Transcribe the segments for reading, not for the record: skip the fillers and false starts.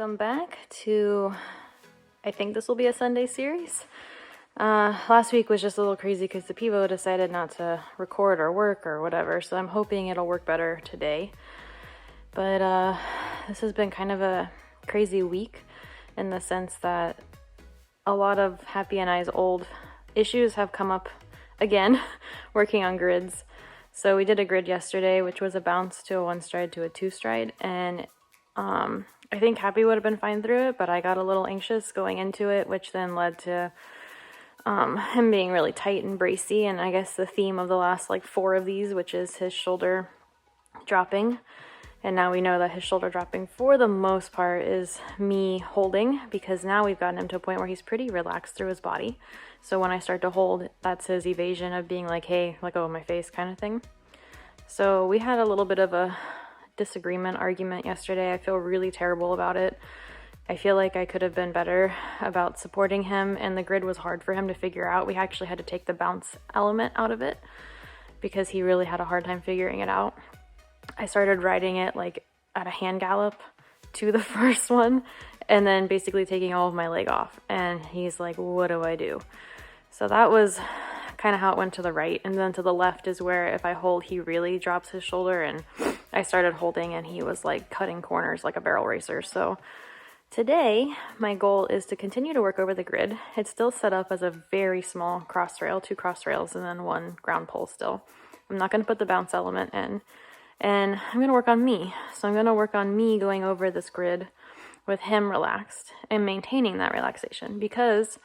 Welcome back to, I think this will be a Sunday series. Last week was just a little crazy because the Pivo decided not to record or work or whatever, so I'm hoping it'll work better today. But this has been kind of a crazy week in the sense that a lot of Happy and I's old issues have come up again working on grids. So we did a grid yesterday, which was a bounce to a 1-stride to a 2-stride, and I think Happy would have been fine through it, but I got a little anxious going into it, which then led to him being really tight and bracy, and I guess the theme of the last 4 of these, which is his shoulder dropping. And now we know that his shoulder dropping for the most part is me holding, because now we've gotten him to a point where he's pretty relaxed through his body. So when I start to hold, that's his evasion of being like, hey, let go of my face kind of thing. So we had a little bit of a disagreement argument yesterday. I feel really terrible about it. I feel like I could have been better about supporting him, and the grid was hard for him to figure out. We actually had to take the bounce element out of it because he really had a hard time figuring it out. I started riding it at a hand gallop to the first one and then basically taking all of my leg off, and he's like, what do I do? So that was kind of how it went to the right, and then to the left is where if I hold, he really drops his shoulder, and I started holding and he was cutting corners like a barrel racer. So today my goal is to continue to work over the grid. It's still set up as a very small cross rail, 2 cross rails, and then 1 ground pole still. I'm not going to put the bounce element in, and I'm going to work on me. So I'm going to work on me going over this grid with him relaxed and maintaining that relaxation, because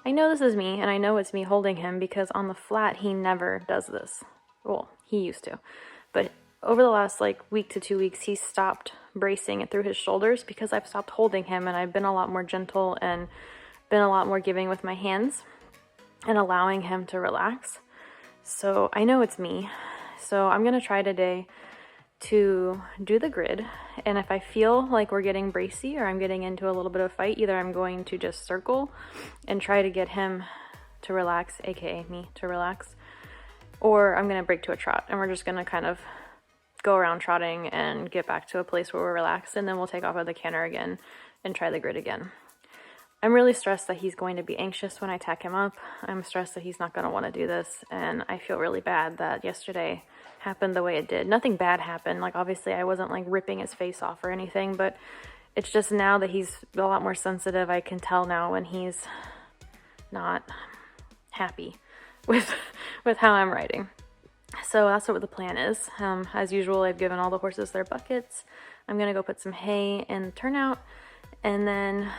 I know this is me, and I know it's me holding him, because on the flat he never does this. Well, he used to, but over the last week to 2 weeks, he stopped bracing it through his shoulders because I've stopped holding him, and I've been a lot more gentle and been a lot more giving with my hands and allowing him to relax. So I know it's me. So I'm going to try today to do the grid, and if I feel like we're getting bracy or I'm getting into a little bit of a fight, either I'm going to just circle and try to get him to relax, aka me to relax, or I'm going to break to a trot, and we're just going to kind of go around trotting and get back to a place where we're relaxed, and then we'll take off of the canter again and try the grid again. I'm really stressed that he's going to be anxious when I tack him up. I'm stressed that he's not going to want to do this, and I feel really bad that yesterday happened the way it did. Nothing bad happened. Obviously I wasn't ripping his face off or anything, but it's just now that he's a lot more sensitive, I can tell now when he's not happy with how I'm riding. So that's what the plan is. As usual, I've given all the horses their buckets. I'm going to go put some hay in the turnout, and then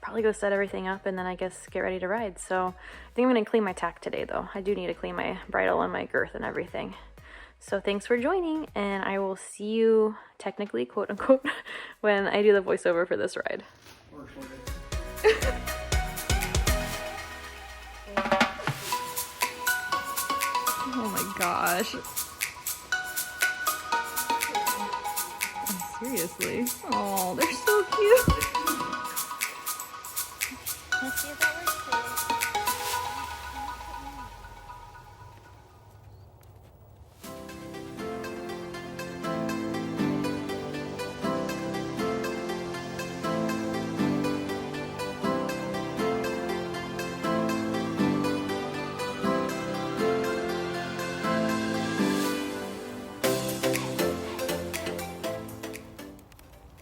probably go set everything up, and then I guess get ready to ride. So I think I'm going to clean my tack today, though. I do need to clean my bridle and my girth and everything. So thanks for joining, and I will see you technically, quote unquote, when I do the voiceover for this ride. Oh my gosh. Oh, seriously. Oh, they're so cute. Let's see if that works for you.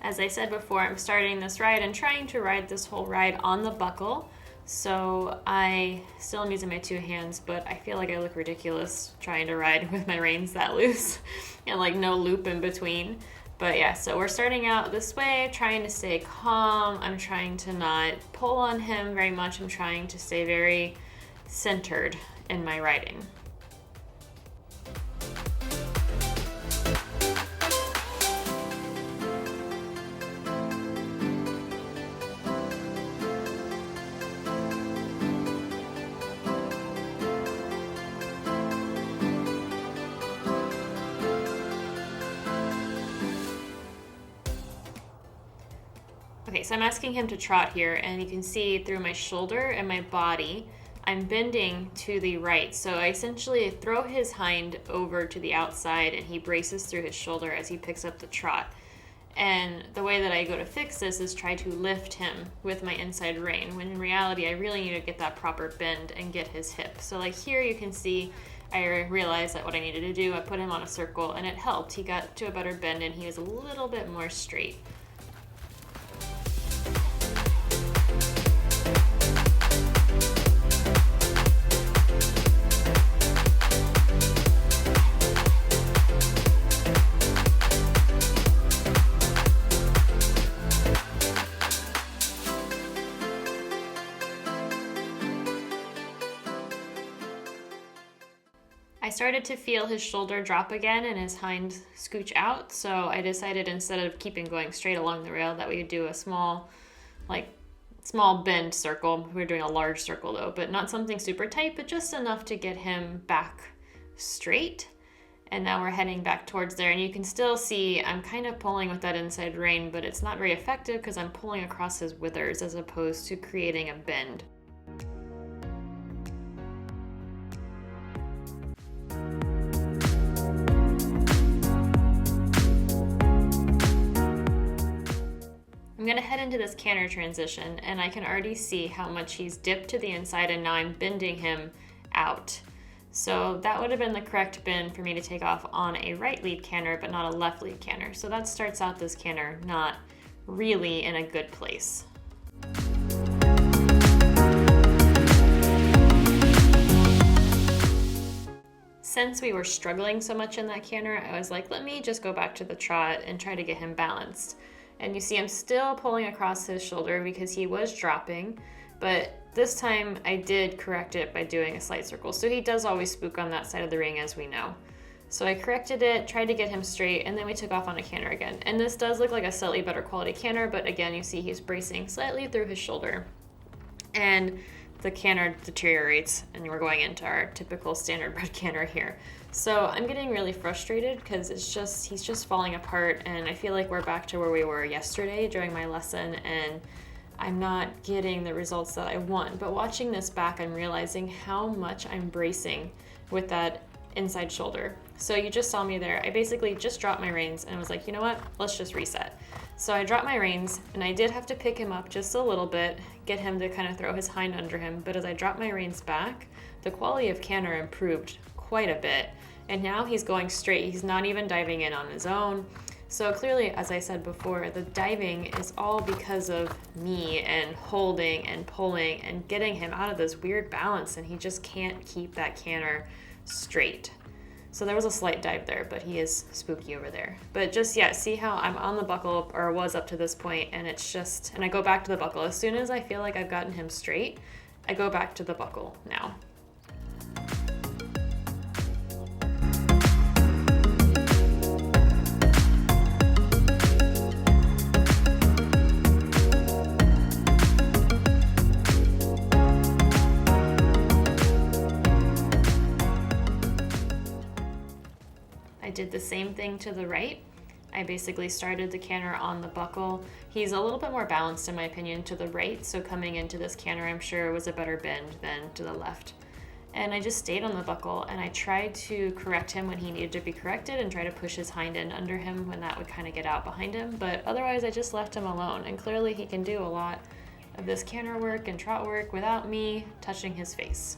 As I said before, I'm starting this ride and trying to ride this whole ride on the buckle. So I still am using my 2 hands, but I feel like I look ridiculous trying to ride with my reins that loose and no loop in between. But yeah, so we're starting out this way, trying to stay calm. I'm trying to not pull on him very much. I'm trying to stay very centered in my riding. Okay, so I'm asking him to trot here, and you can see through my shoulder and my body, I'm bending to the right. So I essentially throw his hind over to the outside, and he braces through his shoulder as he picks up the trot. And the way that I go to fix this is try to lift him with my inside rein, when in reality I really need to get that proper bend and get his hip. So like here you can see I realized that what I needed to do, I put him on a circle and it helped. He got to a better bend and he was a little bit more straight. I started to feel his shoulder drop again and his hind scooch out, so I decided instead of keeping going straight along the rail that we would do a small bend circle. We were doing a large circle though, but not something super tight, but just enough to get him back straight. And now we're heading back towards there, and you can still see I'm kind of pulling with that inside rein, but it's not very effective because I'm pulling across his withers as opposed to creating a bend. I'm going to head into this canter transition, and I can already see how much he's dipped to the inside, and now I'm bending him out. So that would have been the correct bend for me to take off on a right lead canter, but not a left lead canter. So that starts out this canter not really in a good place. Since we were struggling so much in that canter, I was like, let me just go back to the trot and try to get him balanced. And you see I'm still pulling across his shoulder because he was dropping, but this time I did correct it by doing a slight circle. So he does always spook on that side of the ring, as we know. So I corrected it, tried to get him straight, and then we took off on a canter again. And this does look like a slightly better quality canter, but again, you see he's bracing slightly through his shoulder. And the canter deteriorates, and we're going into our typical standardbred canter here. So I'm getting really frustrated because he's just falling apart, and I feel like we're back to where we were yesterday during my lesson, and I'm not getting the results that I want. But watching this back, I'm realizing how much I'm bracing with that inside shoulder. So you just saw me there. I basically just dropped my reins and was like, you know what, let's just reset. So I dropped my reins, and I did have to pick him up just a little bit, get him to kind of throw his hind under him. But as I dropped my reins back, the quality of canter improved quite a bit. And now he's going straight. He's not even diving in on his own. So clearly, as I said before, the diving is all because of me and holding and pulling and getting him out of this weird balance, and he just can't keep that canter straight. So there was a slight dive there, but he is spooky over there. But just, yeah, see how I'm on the buckle, or was up to this point, and it's just, and I go back to the buckle. As soon as I feel like I've gotten him straight, I go back to the buckle now. Did the same thing to the right. I basically started the canter on the buckle. He's a little bit more balanced, in my opinion, to the right, so coming into this canter, I'm sure it was a better bend than to the left. And I just stayed on the buckle, and I tried to correct him when he needed to be corrected and try to push his hind end under him when that would kind of get out behind him, but otherwise I just left him alone, and clearly he can do a lot of this canter work and trot work without me touching his face.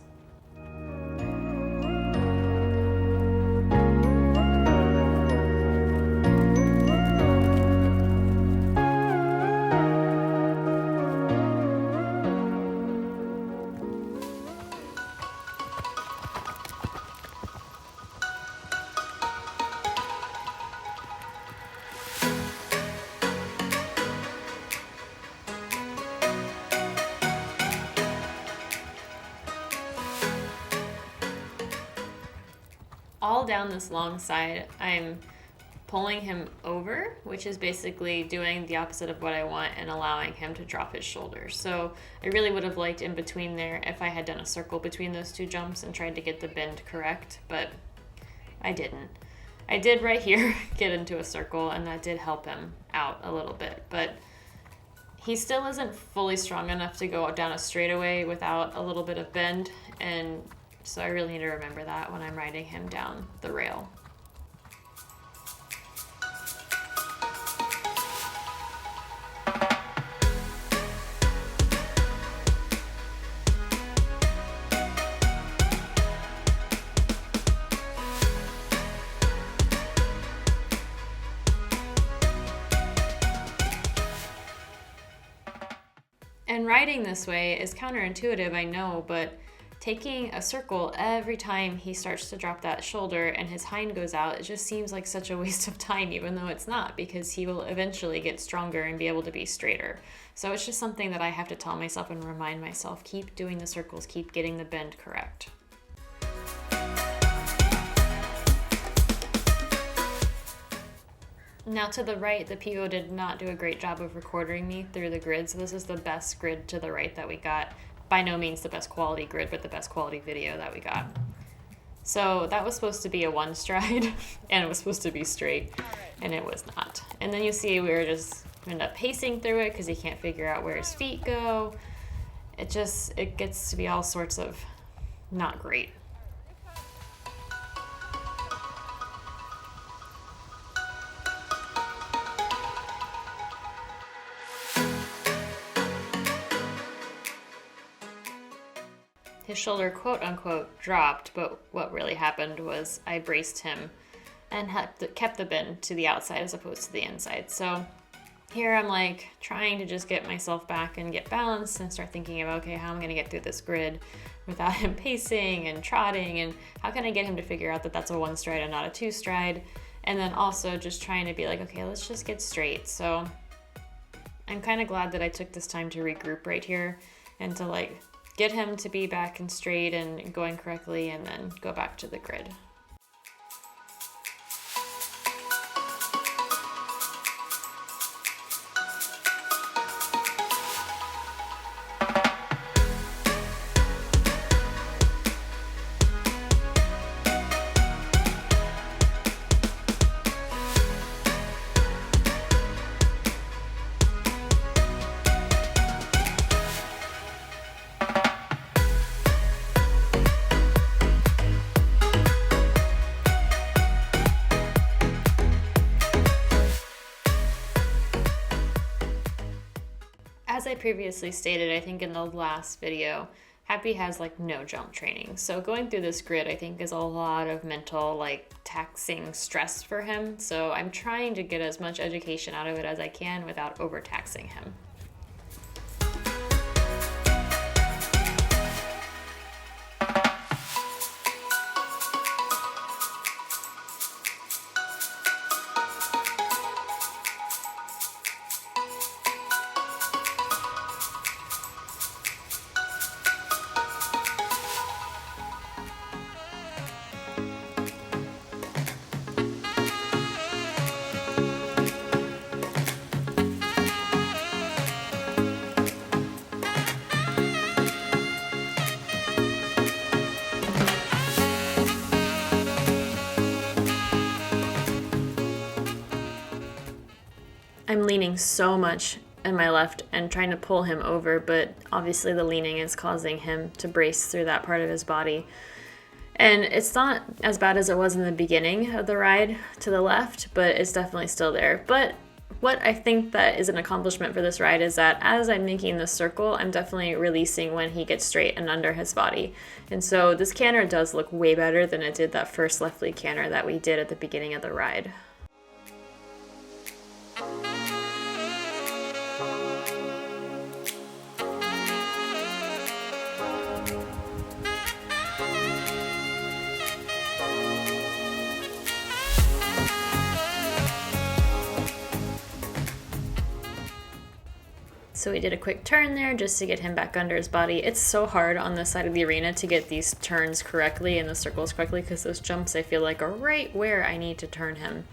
All down this long side, I'm pulling him over, which is basically doing the opposite of what I want and allowing him to drop his shoulders. So I really would have liked in between there if I had done a circle between those two jumps and tried to get the bend correct, but I didn't. I did right here get into a circle, and that did help him out a little bit, but he still isn't fully strong enough to go down a straightaway without a little bit of bend, and so I really need to remember that when I'm riding him down the rail. And riding this way is counterintuitive, I know, but taking a circle every time he starts to drop that shoulder and his hind goes out, it just seems like such a waste of time, even though it's not, because he will eventually get stronger and be able to be straighter. So it's just something that I have to tell myself and remind myself, keep doing the circles, keep getting the bend correct. Now to the right, the pivot did not do a great job of recording me through the grid, so this is the best grid to the right that we got. By no means the best quality grid, but the best quality video that we got. So that was supposed to be a one stride, and it was supposed to be straight, and it was not. And then you see we end up pacing through it because he can't figure out where his feet go. It gets to be all sorts of not great. His shoulder, quote unquote, dropped, but what really happened was I braced him and kept the bend to the outside as opposed to the inside. So here I'm like trying to just get myself back and get balanced and start thinking about, okay, how I'm going to get through this grid without him pacing and trotting, and how can I get him to figure out that that's a one stride and not a two stride, and then also just trying to be like, okay, let's just get straight. So I'm kind of glad that I took this time to regroup right here and to like get him to be back and straight and going correctly, and then go back to the grid. As I previously stated, I think in the last video, Happy has like no jump training. So going through this grid, I think, is a lot of mental, like, taxing stress for him. So I'm trying to get as much education out of it as I can without overtaxing him. I'm leaning so much in my left and trying to pull him over, but obviously the leaning is causing him to brace through that part of his body. And it's not as bad as it was in the beginning of the ride to the left, but it's definitely still there. But what I think that is an accomplishment for this ride is that as I'm making the circle, I'm definitely releasing when he gets straight and under his body. And so this canter does look way better than it did that first left lead canter that we did at the beginning of the ride. So we did a quick turn there just to get him back under his body. It's so hard on this side of the arena to get these turns correctly and the circles correctly because those jumps I feel like are right where I need to turn him.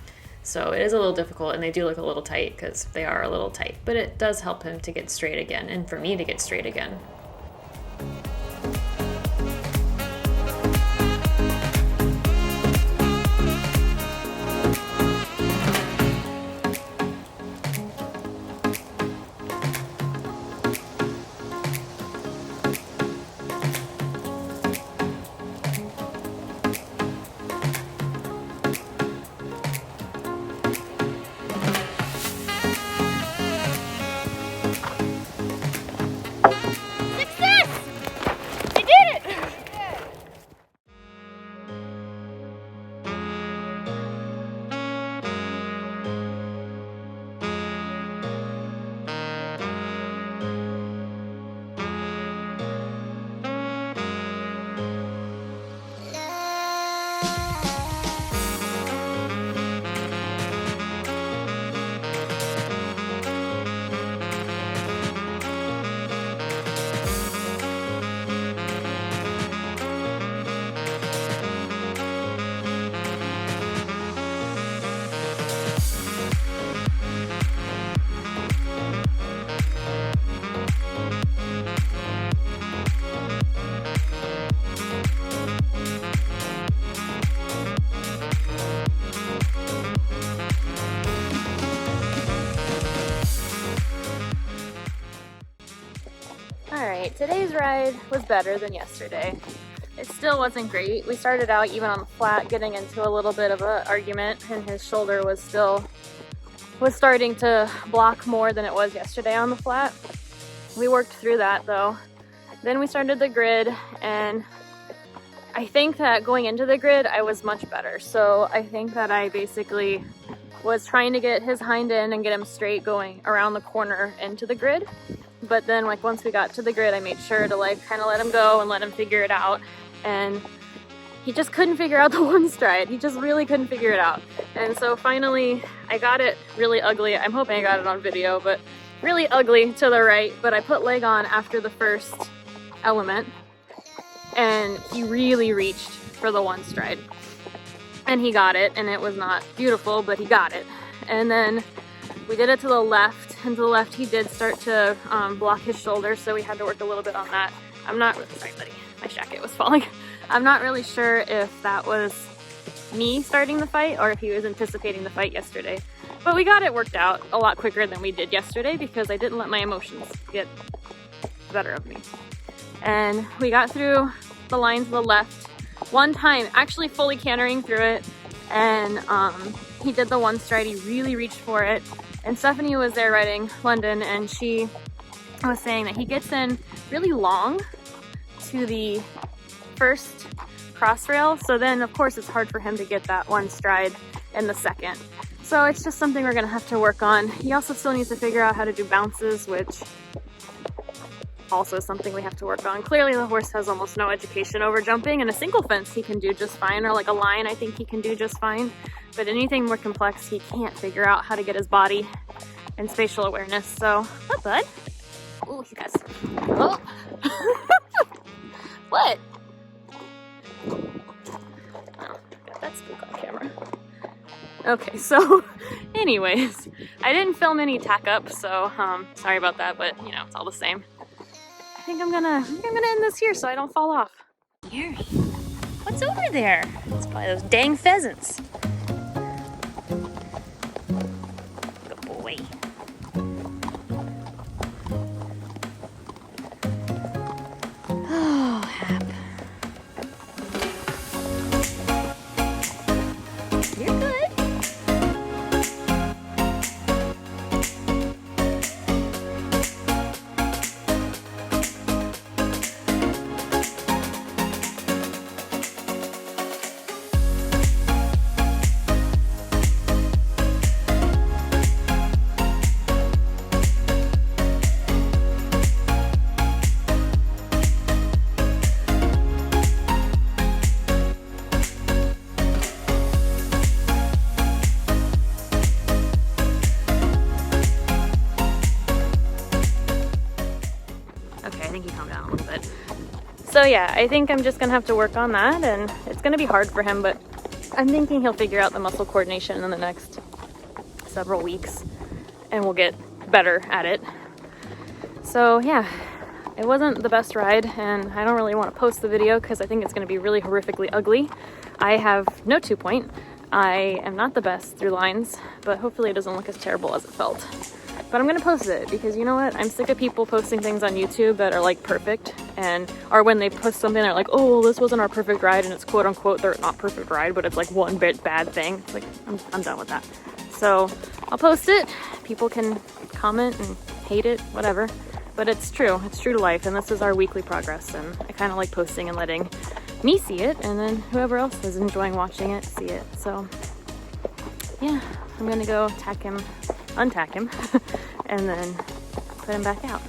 So it is a little difficult, and they do look a little tight because they are a little tight, but it does help him to get straight again and for me to get straight again. today's ride was better than yesterday. It still wasn't great. We started out even on the flat getting into a little bit of an argument, and his shoulder was starting to block more than it was yesterday on the flat. We worked through that though. Then we started the grid, and I think that going into the grid I was much better. So I think that I basically was trying to get his hind end and get him straight going around the corner into the grid. But then like once we got to the grid, I made sure to like kind of let him go and let him figure it out. And he just couldn't figure out the one stride. He just really couldn't figure it out. And so finally I got it really ugly. I'm hoping I got it on video, but really ugly to the right. But I put leg on after the first element, and he really reached for the one stride. And he got it, and it was not beautiful, but he got it. And then we did it to the left, and to the left he did start to block his shoulder, so we had to work a little bit on that. I'm not really, sorry buddy, my jacket was falling. I'm not really sure if that was me starting the fight or if he was anticipating the fight yesterday. But we got it worked out a lot quicker than we did yesterday because I didn't let my emotions get the better of me. And we got through the line to the left one time, actually fully cantering through it, and he did the one stride. He really reached for it. And Stephanie was there riding London, and she was saying that he gets in really long to the first cross rail, so then of course it's hard for him to get that one stride in the second. So it's just something we're gonna have to work on. He also still needs to figure out how to do bounces, which also something we have to work on. Clearly the horse has almost no education over jumping, and a single fence he can do just fine, or like a line I think he can do just fine, but anything more complex he can't figure out how to get his body and spatial awareness. So, what, bud? Ooh, you guys. Oh. What? Oh, got that spook on camera. Okay, so anyways, I didn't film any tack up, so sorry about that, but you know, it's all the same. I think I'm gonna end this here so I don't fall off. Gary, what's over there? It's probably those dang pheasants. Good boy. Oh, Hap. You're good. So yeah, I think I'm just gonna have to work on that, and it's gonna be hard for him, but I'm thinking he'll figure out the muscle coordination in the next several weeks and we'll get better at it. So yeah, it wasn't the best ride, and I don't really want to post the video because I think it's gonna be really horrifically ugly. I have no 2-point. I am not the best through lines, but hopefully it doesn't look as terrible as it felt. But I'm gonna post it because you know what? I'm sick of people posting things on YouTube that are like perfect, or when they post something they're like, oh, well, this wasn't our perfect ride, and it's quote unquote their not perfect ride, but it's like one bit bad thing. It's like, I'm done with that. So I'll post it. People can comment and hate it, whatever. But it's true to life, and this is our weekly progress, and I kind of like posting and letting me see it, and then whoever else is enjoying watching it, see it. So yeah, I'm gonna go untack him, and then put him back out.